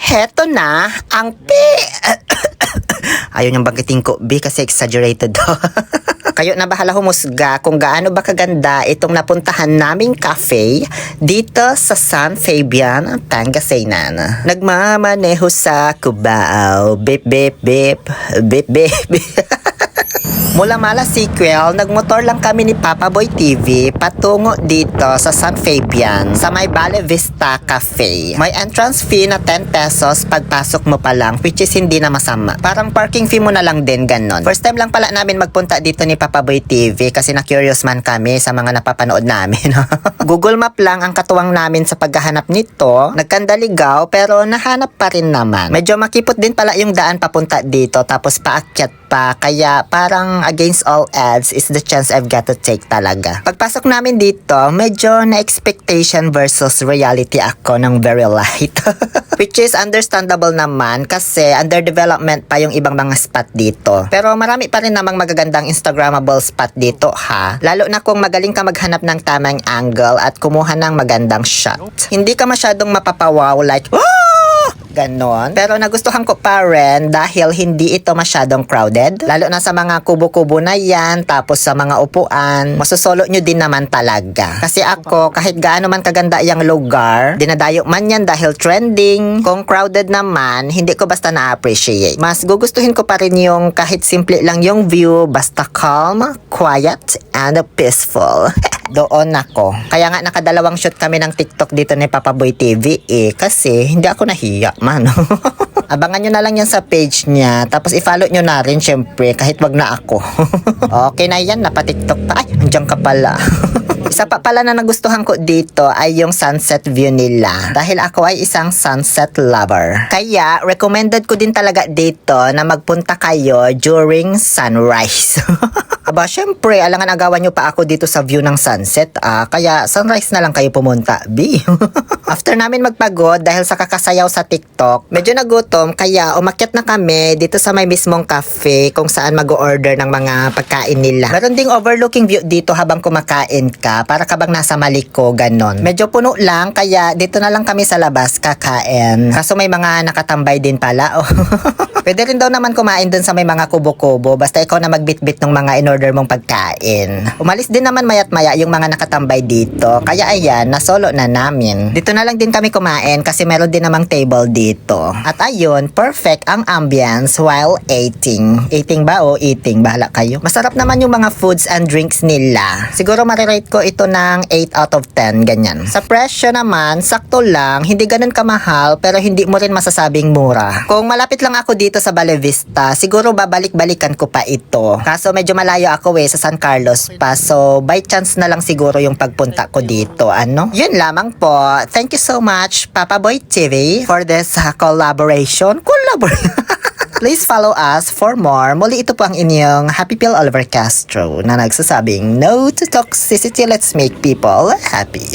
Heto na ang Ayaw niyang bangkitin ko, B, kasi exaggerated daw. Kayo na bahala humusga kung gaano ba kaganda itong napuntahan naming cafe dito sa San Fabian, Pangasinan. Nagmamaneho sa Cubao. Bip, bip, bip. Bip, bip, bip. Mula Mala Sequel, nagmotor lang kami ni Papa Boy TV patungo dito sa San Fabian sa may Valle Vista Cafe. May entrance fee na 10 pesos pagpasok mo pa lang, which is hindi na masama. Parang parking fee mo na lang din, ganon. First time lang pala namin magpunta dito ni Papa Boy TV kasi na-curious man kami sa mga napapanood namin. Google Map lang ang katuwang namin sa paghahanap nito. Nagkandaligaw pero nahanap pa rin naman. Medyo makipot din pala yung daan papunta dito tapos paakyat pa, kaya parang against all odds is the chance I've got to take talaga. Pagpasok namin dito, medyo na expectation versus reality ako ng very light. Which is understandable naman kasi under development pa yung ibang mga spot dito. Pero marami pa rin namang magagandang Instagrammable spot dito ha. Lalo na kung magaling ka maghanap ng tamang angle at kumuha ng magandang shot. Hindi ka masyadong mapapawaw like, ganon. Pero nagustuhan ko pa rin dahil hindi ito masyadong crowded. Lalo na sa mga kubo-kubo na yan, tapos sa mga upuan, masusolo nyo din naman talaga. Kasi ako, kahit gaano man kaganda yung lugar, dinadayo man yan dahil trending. Kung crowded naman, hindi ko basta na-appreciate. Mas gugustuhin ko pa rin yung kahit simple lang yung view, basta calm, quiet, and peaceful. Doon ako. Kaya nga nakadalawang shoot kami ng TikTok dito ni Papa Boy TV kasi hindi ako nahiya man. Abangan nyo na lang yan sa page niya. Tapos i-follow nyo na rin syempre kahit wag na ako. Okay na yan, napa-TikTok pa. Ay, andyan ka pala. Isa pa pala na nagustuhan ko dito ay yung sunset view nila. Dahil ako ay isang sunset lover. Kaya recommended ko din talaga dito na magpunta kayo during sunrise. Aba, syempre, alangan agawan nyo pa ako dito sa view ng sunset. Kaya sunrise na lang kayo pumunta, B. After namin magpagod dahil sa kakasayaw sa TikTok, medyo nagutom kaya umakyat na kami dito sa may mismong cafe kung saan mag-order ng mga pagkain nila. Meron ding overlooking view dito habang kumakain ka, para ka bang nasa Maliko, ganon. Medyo puno lang kaya dito na lang kami sa labas kakain. Kaso may mga nakatambay din pala. Pwede rin daw naman kumain dun sa may mga kubo-kubo basta ikaw na magbitbit ng mga in-order mong pagkain. Umalis din naman mayat maya yung mga nakatambay dito. Kaya ayan, nasolo na namin. Dito na lang din kami kumain kasi meron din namang table dito. At ayun, perfect ang ambience while eating. Eating ba o eating? Bahala kayo. Masarap naman yung mga foods and drinks nila. Siguro marirate ko ito ng 8 out of 10, ganyan. Sa presyo naman, sakto lang. Hindi ganun kamahal pero hindi mo rin masasabing mura. Kung malapit lang ako dito sa Valle Vista, siguro babalik-balikan ko pa ito. Kaso medyo malayo ako sa San Carlos pa. So, by chance na lang siguro yung pagpunta ko dito. Ano? Yun lamang po. Thank you so much, Papa Boy TV, for this collaboration. Please follow us for more. Muli ito po ang inyong Happy Pill Oliver Castro na nagsasabing, no to toxicity, let's make people happy.